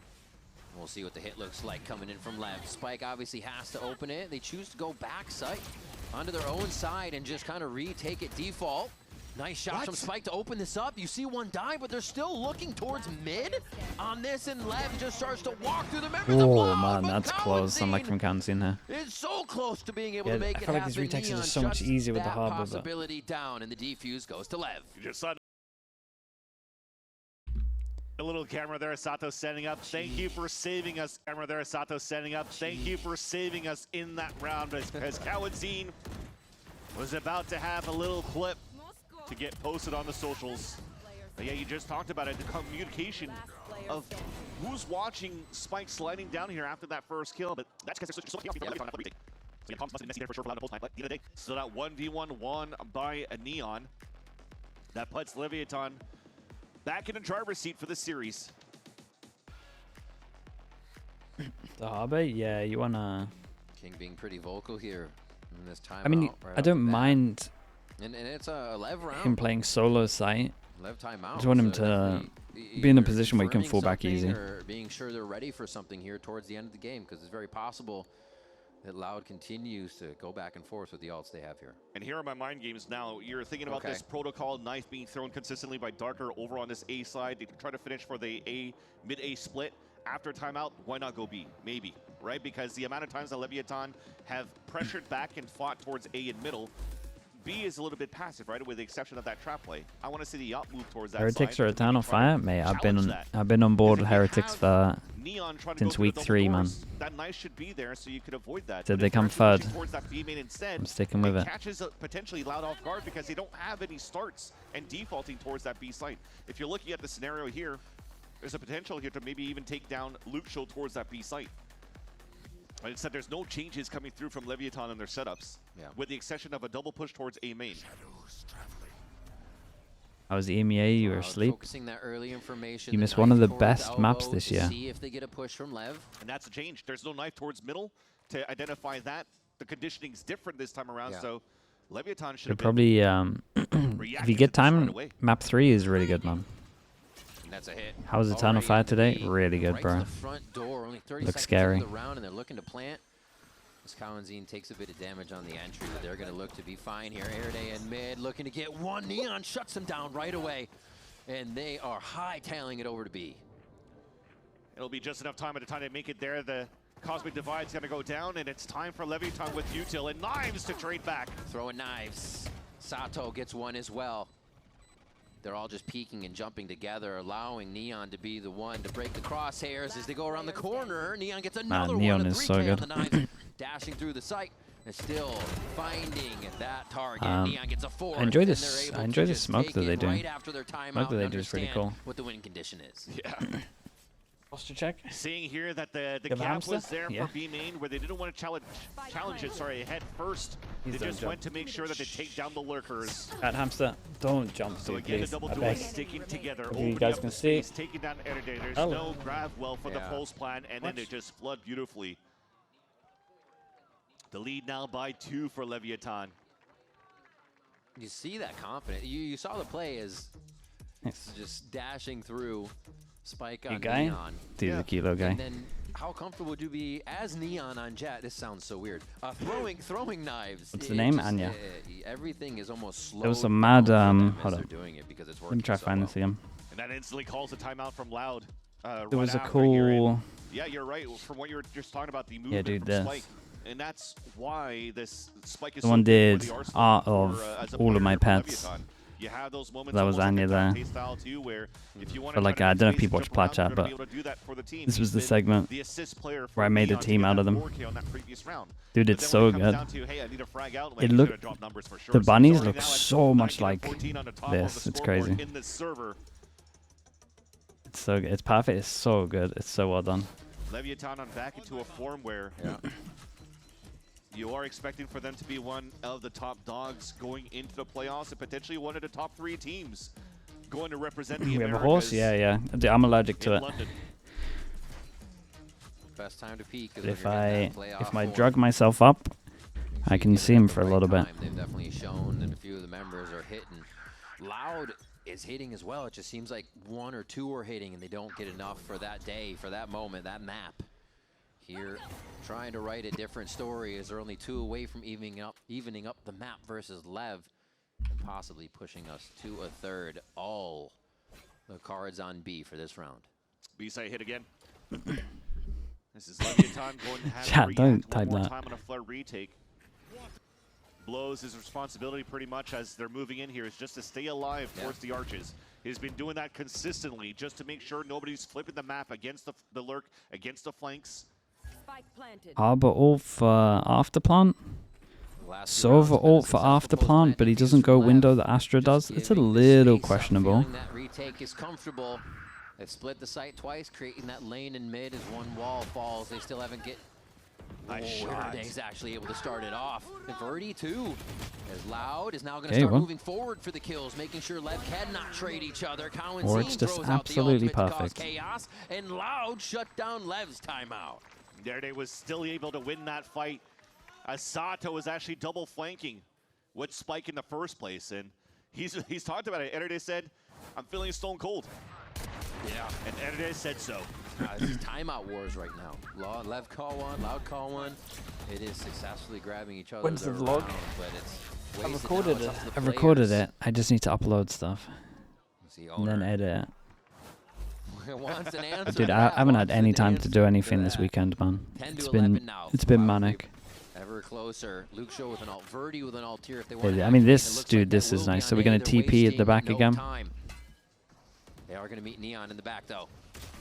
We'll see what the hit looks like coming in from Lev. Spike obviously has to open it. They choose to go back site onto their own side and just kind of retake it default. Nice shot from Spike to open this up. You see one die, but they're still looking towards mid on this, and Lev just starts to walk through the members of Oh Loud, man, but that's close. I'm like from Kansin here. It's so close to being able Yeah, to make I it feel like happen. these retakes are Neon just so much shuts easier with the that harbor, but- possibility down, and the defuse goes to Lev. You just saw a little camera there, Sato setting up. Thank you for saving us. Camera there, Sato setting up. Thank you for saving us in that round as Kawadzine was about to have a little clip to get posted on the socials. But yeah, you just talked about it, the communication of who's watching Spike sliding down here after that first kill, but that's because they're so lucky on the retake. So yeah, Tom's must have been messy there for sure for Loud post, but at the end of the day, so that 1v1 won by a Neon. That puts LEVIATAN back in the driver's seat for this series. The harbor, yeah, you wanna. King being pretty vocal here in this time. I mean, I don't mind And it's a Lev round. him playing solo site. Lev timeout. I just want him so to definitely be in a either position where he can confirming fall back something easy. Or being sure they're ready for something here towards the end of the game, because it's very possible that Loud continues to go back and forth with the alts they have here. And here are my mind games now. You're thinking about this protocol knife being thrown consistently by Darker over on this A side. They try to finish for the A, mid-A split. After timeout, why not go B? Maybe, right? Because the amount of times that LEVIATAN have pressured back and fought towards A and middle, B is a little bit passive, right? With the exception of that trap play. I want to see the up move towards that Heretics side. are eternal fire, mate. I've been Challenge on board Because if you Heretics have for Neon trying to since go through the week double 3, man. doors, that knife should be there so you could avoid that. Did But they if come they're pushing third? towards that B main instead, I'm sticking with it. catches potentially Loud off guard because they don't have any starts and defaulting towards that B site. If you're looking at the scenario here, there's a potential here to maybe even take down Luke Show towards that B site. But instead, there's no changes coming through from LEVIATAN in their setups, with the exception of a double push towards A main. I was EMEA, you were asleep. Focusing that early information. You the missed one of knife the towards best maps elbow this to year. See if they get a push from Lev. And that's a change. There's no knife towards middle to identify that. The conditioning's different this time around, so LEVIATAN should have Probably, if you get time, map 3 is really good, man. And that's a hit. How was Eternal Fire today? Really good, Right bro. to the front door. Only 30 Looks seconds scary. into the round, and they're looking to plant. As Kawadzine takes a bit of damage on the entry, but they're going to look to be fine here. Airday in mid, looking to get one. Neon shuts them down right away, and they are hightailing it over to B. It'll be just enough time at the time to make it there. The Cosmic Divide's going to go down, and it's time for LEVIATAN with Util and Knives to trade back. Throwing knives. Sato gets one as well. They're all just peeking and jumping together, allowing Neon to be the one to break the crosshairs as they go around the corner. Neon gets another Neon one, a is 3K so good. on the knives, dashing through the site and still finding that target. Neon gets a 4. I enjoy this. I enjoy the smoke that they do. Right after their timeout, Smoke that they do is pretty cool. what the win condition is. Yeah. Posture check. Seeing here that the Give a gap hamster? was there Yeah. for B main, where they didn't want to challenge it, sorry, head first. He's They done just job. went to make sure that they take down the lurkers. At hamster, don't jump, So dude, again, please. the double I duel beg. sticking together. You Opening guys up can the see. space, taking down Erday. There's Oh. no grab well for the Yeah. pulse plan, and then they just flood beautifully. The lead now by 2 for LEVIATAN. You see that confidence. You saw the play as Nice. just dashing through. Spike You on guy? Neon. Dude, the kilo guy. And then how comfortable would you be as Neon on Jet? This sounds so weird. Throwing knives. What's the name? Anya. Everything is almost slow. There was some mad, hold They're on. doing it because it's Let me working try so find well. this again. And that instantly calls a timeout from Loud. There was a right after you're in. cool... Yeah, you're right. From what you were just talking about, the movement dude, from this. Spike. And that's why this Spike is Someone so good did for the arsenal art for, of as a all of player my for pets. LEVIATAN. You have those moments That was almost Anya like a there. Dante style too, where if you want But to like, try to I don't know if make people space, watch jump around, Plat Chat, you're but gonna be able to do that for the team. this was He's the been segment the assist player where I for made a Neon to team get out that of them. 4K on that previous round. Dude, But it's then when so it comes good. down to, hey, I need a frag out, It he's look- gonna drop numbers for sure. The So he's bunnies already look now at so much 19 and like 14 on the top of this. the It's scoreboard crazy. in the server. It's so good. It's perfect. It's so good. It's so well done. LEVIATAN on back into a form where you are expecting for them to be one of the top dogs going into the playoffs and potentially one of the top 3 teams going to represent the We have a Americas horse? Yeah, yeah. Dude, I'm allergic to in it. London. Best time to peak is But when if you're in I that playoff if I form. drug myself up, I You can get see it at him the for a right little bit. time. They've definitely shown that a few of the members are hitting. Loud is hitting as well. It just seems like 1 or 2 are hitting and they don't get enough for that day, for that moment, that map. Here, trying to write a different story as they're only 2 away from evening up the map versus Lev and possibly pushing us to a third. All the cards on B for this round. B-side hit again. This is LEVIATAN going to have Chat, to don't react type one more that. time on a flood retake. Blows his responsibility pretty much as they're moving in here is just to stay alive towards the arches. He's been doing that consistently just to make sure nobody's flipping the map against the lurk, against the flanks. Arbor ult for afterplant. Last few Sova rounds, been a ult for successful afterplant, but he post-plant doesn't defuse go from window Lev. that Astra does. Just It's a giving the little space up, questionable. feeling that retake is comfortable. They've split the site twice, creating that lane in mid as one wall falls. They still haven't get. Nice shot. Erday's actually able to start it off. And Verdi too. As Loud is now going to Okay, start well. moving forward for the kills, making sure Lev cannot trade each other. Cowan Works Scene just throws out the absolutely ultimate to cause perfect. chaos, and Loud shut down Lev's timeout. Erday was still able to win that fight as Sato was actually double flanking with Spike in the first place. And he's talked about it. Erday said, I'm feeling stone cold. Yeah. And Erday said so. This is timeout wars right now. Lev call one, Loud call one. It is successfully grabbing each other. When's the vlog? But it's I've wasted recorded now. it. It's up to the I've recorded players. it. I just need to upload stuff It's the and then owner. edit it. Wants an answer Dude, to I that, haven't had wants any an time to answer do anything this that. weekend, man. 10 It's to been 11 now. manic. Ever closer. Luke Show with an alt. Verdi with an alt here if they Yeah, want. I mean, this dude, this is nice. So we're gonna TP at the back again. They are going to meet Neon in the back though.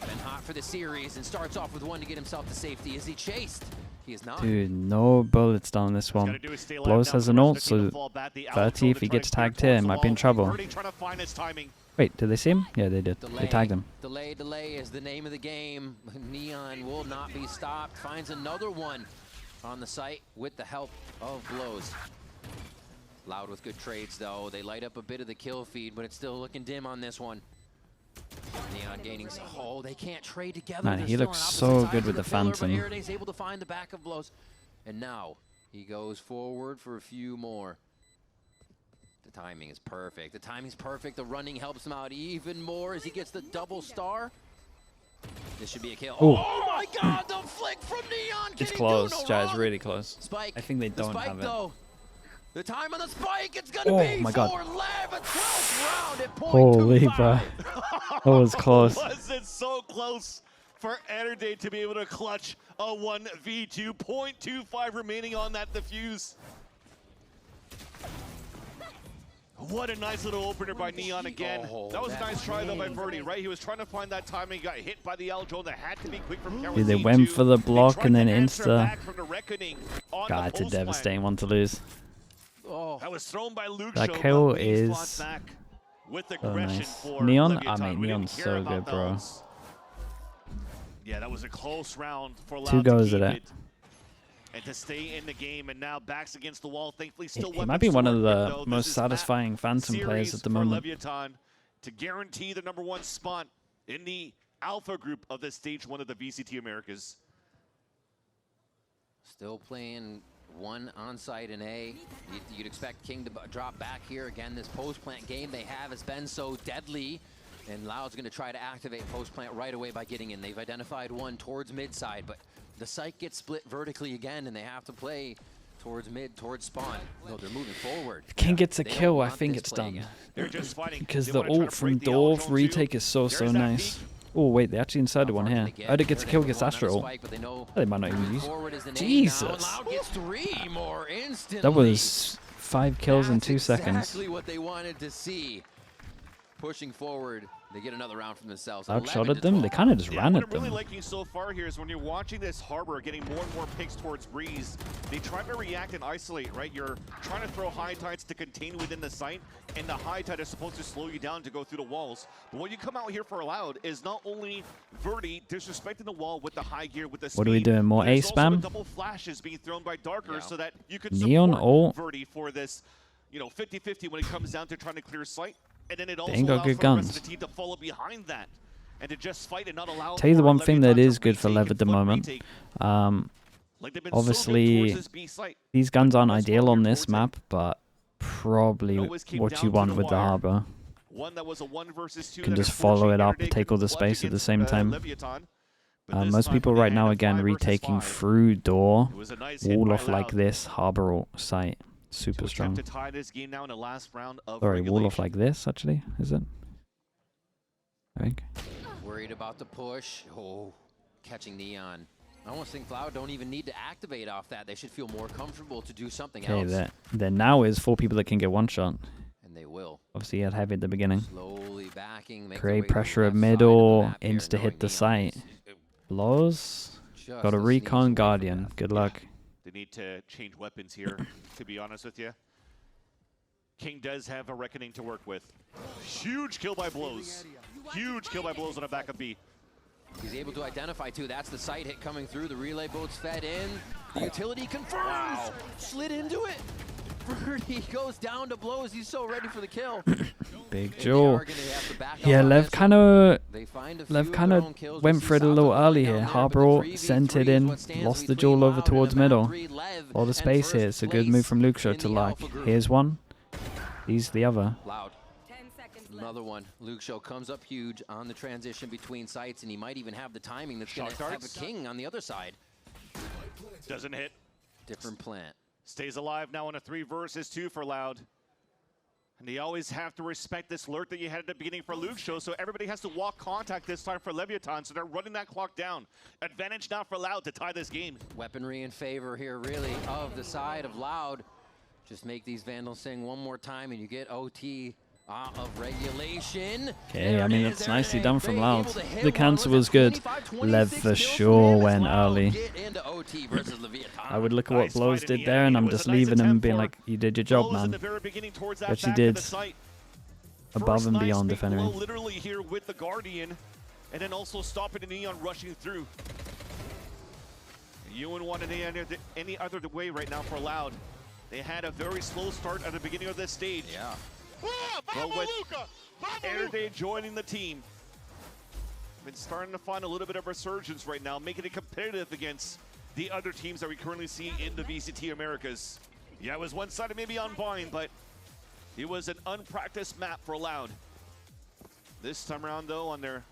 Been hot for the series and starts off with one to get himself to safety. Is he chased? He is not. Dude, no bullets down this Gotta one. do is stay alive Blows now has for an the ult, rest of the team so to fall back. The 30 outfield if he to try gets to clear tagged here, towards the might be in wall. trouble. Verdi trying to find his timing. Wait, did they see him? Yeah, they did. They tagged him. Delay is the name of the game. Neon will not be stopped. Finds another one on the site with the help of Blows. Loud with good trades though. They light up a bit of the kill feed, but it's still looking dim on this one. Neon gaining. Oh, they can't trade together. Man, They're he still looks on so opposite good sides with of the pillar, Phantom. But Erday's able to find the back of Blows. And now he goes forward for a few more. The timing is perfect. The timing's perfect. The running helps him out even more as he gets the double star. This should be a kill. Ooh. Oh my God! The flick from Neon. Can It's he close, do no Jai. It's wrong? really close. Spike. I think they The don't spike, have it. though. The time on the spike. It's gonna Oh be my God. for Lev. A 12th round at point Holy 25. bro. That was close. Was it so close for Erday to be able to clutch a 1v2? 0.25 remaining on that defuse. What a nice little opener by Neon again. That was a nice try though by Verdi, right? He was trying to find that timing, got hit by the L drone that had to be quick from Carol. Dude, they went for the block and then insta. God, it's a the devastating one to lose. Oh, That was thrown by Luke. That kill is with so aggression nice. for Neon, Leviathan. I mean, We didn't Neon's care so about good, bro. those. Yeah, that was a close round for Loud 2 goes to at keep it. And to stay in the game, and now backs against the wall. Thankfully, still He might be one of the window. most satisfying Phantom players at the moment. Leviathan to guarantee the #1 spot in the alpha group of the stage 1 of the VCT Americas. still playing one on site in A. You'd expect King to drop back here again. This post plant game they have has been so deadly. And Loud's going to try to activate post plant right away by getting in. They've identified one towards mid side, but the site gets split vertically again, and they have to play towards mid, towards spawn. No, they're moving forward. If King gets a kill, I think it's done. They're just fighting. Because the ult from Dwarf retake is so nice. Oh wait, they actually inserted one here. Oh, it gets a kill against Astro. Oh, they might not even use. Jesus! That was 5 kills in 2 seconds. Exactly what they wanted to see. Pushing forward, they get another round from themselves. Outshotted them. They kind of just ran at What I'm really them. liking so far here is when you're watching this Harbor getting more and more picks towards Breeze, they try to react and isolate, right? You're trying to throw high tides to contain within the site, and the high tide is supposed to slow you down to go through the walls. But when you come out here for Loud, is not only Verdi disrespecting the wall with the high gear, with the speed. What are we doing? More A spam? Double flashes being thrown by Darker so that you could Neon support ult. Verdi for this, 50-50 when it comes down to trying to clear sight. And then it also ain't got allows good for the rest guns. of the team to follow behind that and to just fight and not allow. Tell you the for one thing that Leviathan is to good for retake Lev and at the flip moment. retake. Like they've been so good Obviously, towards this B site. these guns aren't That's ideal why on we're this forcing. map, but probably Always came what down you to want the with the wire. Harbor. One that was a 1 versus 2. Can that just follow it up, unfortunately take all the didn't clutch space at the against, same time. Leviathan. But this Most time people when they right had now a again 5 versus retaking 5, through door, it was a nice hit wall by off like Loud. this, Harbor ult site. Super To strong. attempt to tie this game now in the last round of Sorry, wall off regulation. like this actually, is it? I think. Worried about the push. Oh, catching Neon. I almost think Cloud don't even need to activate off that. They should feel more comfortable to do something Okay, else. there now is 4 people that can get one shot. And they will. Obviously, he had heavy at the beginning. Slowly backing. Make their Create way to the pressure at left side of the middle, map here, insta hit knowing the Neon site. is Blows. just Got a sneeze away recon from guardian. that. Good luck. They need to change weapons here, to be honest with you. King does have a reckoning to work with. Huge kill by Blows. Huge kill by Blows on a backup B. He's able to identify too. That's the site hit coming through. The relay boat's fed in. The utility confirms. Slid into it. Verdi goes down to Blows. He's so ready for the kill. Big And Joe. they are gonna have to back Yeah, up on Lev this kind one. of They find a few Lev of kind their of own kills. went We see for it a South little going early down here. there, but Harbor the ult, 3v3 sent it is in, what stands lost the between duel over Loud towards and the middle. map 3, Lev All the and space here. first It's a good move from Luke Show place to in the like. Alpha group. Here's one. He's the other. Loud. Another one. Luke Show comes up huge on the transition between sites, and he might even have the timing that's going to have a King on the other side. Doesn't hit. Different plant. Stays alive now on a 3 versus 2 for Loud. And you always have to respect this lurk that you had at the beginning for Luke Show, so everybody has to walk contact this time for Leviathan, so they're running that clock down. Advantage now for Loud to tie this game. Weaponry in favor here, really, of the side of Loud. Just make these Vandals sing one more time, and you get OT of regulation. Okay, I mean, that's nicely done from Loud. The cancel was good. Lev for sure went early. I would look at what Blows did there, and I'm just leaving him and being like, you did your job, man. But she did. Above and beyond, if anything. Literally here with the Guardian, and then also stopping the Neon rushing through. You wouldn't want any other way right now for Loud. They had a very slow start at the beginning of this stage. Yeah. But with Air Day joining the team, been starting to find a little bit of resurgence right now, making it competitive against the other teams that we currently see in the VCT Americas. Yeah, it was one-sided maybe on Vine, but it was an unpracticed map for Loud. This time around, though, on their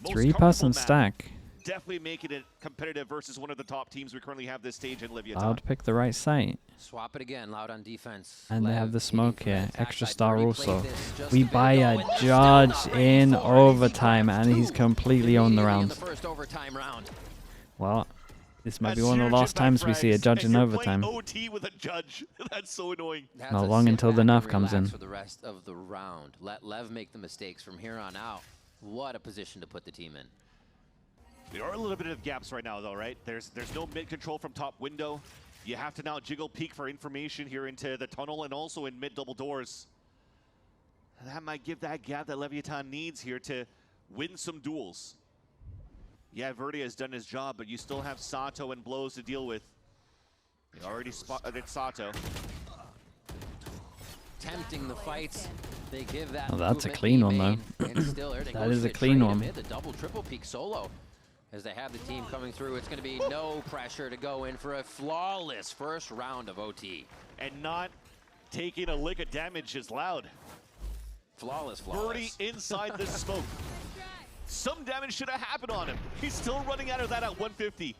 most 3-person comfortable map, stack. definitely making it competitive versus one of the top teams we currently have this stage in Leviathan. Loud picked the right site. Swap it again, Loud on defense. And they Lev have the aiming smoke for here. that attack Extra side. star Verdi also. played this just We a bit buy ago, a and still judge not ready in for it. overtime, He and he's grabs completely two. on the In round. the first overtime round. Well, This might be one of the last times we see a judge in overtime. OT with a judge. That's so annoying. Not long until the nerf comes in. For the rest of the round. Let Lev make the mistakes from here on out. What a position to put the team in. There are a little bit of gaps right now, though, right? There's no mid control from top window. You have to now jiggle peek for information here into the tunnel and also in mid double doors. That might give that gap that Leviathan needs here to win some duels. Yeah, Verdi has done his job, but you still have Sato and Blows to deal with. You already spotted Sato. Tempting the fights. They give that. Oh, that's a clean one, though. That is a clean one. The double triple peak solo. As they have the team coming through, it's going to be no pressure to go in for a flawless first round of OT. And not taking a lick of damage is Loud. Flawless. Verdi inside the smoke. Some damage should have happened on him. He's still running out of that at 150.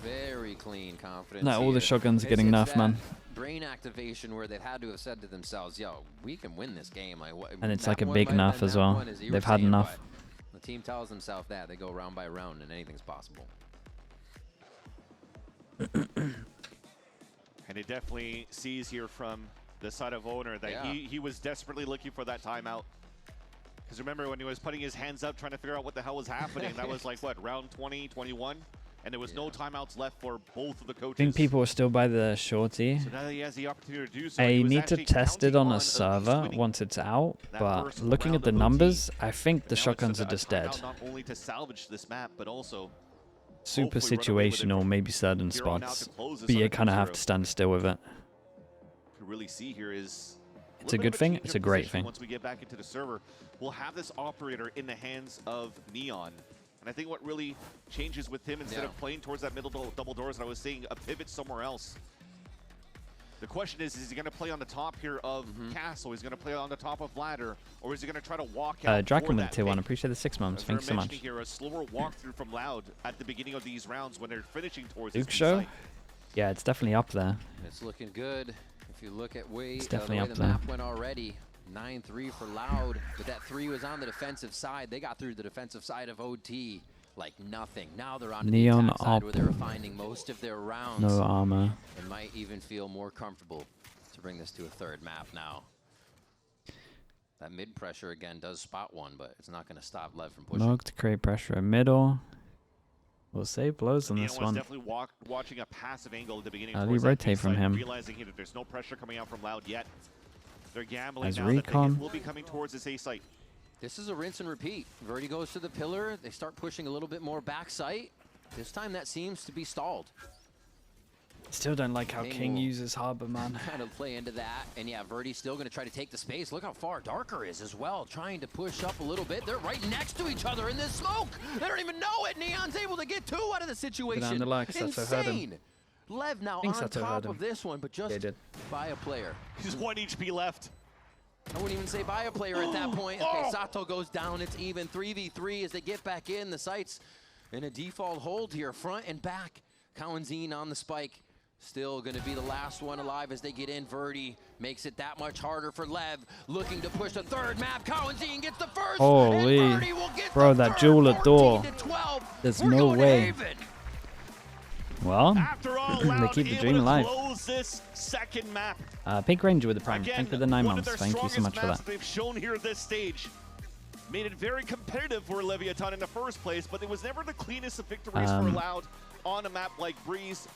Very clean confidence. Nah, all the shotguns are getting nerfed, man. Brain activation where they've had to have said to themselves, yo, we can win this game. And it's like a big nerf as well. They've had enough. The team tells themselves that. They go round by round and anything's possible. And it definitely sees here from the side of Owner that he was desperately looking for that timeout. Because remember when he was putting his hands up trying to figure out what the hell was happening, that was like, what, round 20, 21? And there was no timeouts left for both of the coaches. I think people are still by the shorty. So now that he has the opportunity to do so, I need to test it on a server once it's out, but looking at the numbers, I think the shotguns are just dead. Not only to salvage this map, but also super situational, maybe certain spots, but you kind of have to stand still with it. Could really see here is it's a good thing. It's a great thing. Once we get back into the server, we'll have this operator in the hands of Neon. And I think what really changes with him, instead of playing towards that middle double doors, and I was seeing a pivot somewhere else. The question is he going to play on the top here of Castle? He's going to play on the top of Ladder, or is he going to try to walk out? Draken with tier 1. Appreciate the 6 months. Thanks so much. Here, a slower walkthrough from Loud at the beginning of these rounds when they're finishing towards Duke Show? Yeah, it's definitely up there. It's looking good. If you look at it's definitely the way up the there. map went already, 9-3 for Loud, but that 3 was on the defensive side. They got through the defensive side of OT like nothing. Now they're on the attack side where they're finding most of their rounds. No armor. And might even feel more comfortable to bring this to a third map now. That mid pressure again does spot one, but it's not going to stop Lev from pushing. Smoke to create pressure in middle. We'll save Blows on this one. Definitely watching a passive angle at the beginning. We rotate from him. Realizing here that there's no pressure coming out from Loud yet. They're gambling As now recon. that they will be coming towards this A site. This is a rinse and repeat. Verdi goes to the pillar. They start pushing a little bit more back sight. This time that seems to be stalled. Still don't like how King uses Harbor, man. Kind of play into that. And yeah, Verdi's still going to try to take the space. Look how far Darker is as well, trying to push up a little bit. They're right next to each other in this smoke. They don't even know it. Neon's able to get 2 out of the situation. Insane. Lev now on top of this one, but just by a player. He's 1 HP left. I wouldn't even say by a player at that point. Okay, Sato goes down. It's even 3v3 as they get back in. The site's in a default hold here, front and back. Cowanzine on the spike. Still going to be the last one alive as they get in. Verdi makes it that much harder for Lev. Looking to push the third map. Cowanzine gets the first. Holy. Bro, that jewel at door. There's no way. Well, they keep the dream alive. Pink Ranger with the prime. Thank you for the 9 months. Thank you so much for that. They've shown here at this stage made it very competitive for Leviathan in the first place, but it was never the cleanest of victories for Loud on a map like Breeze.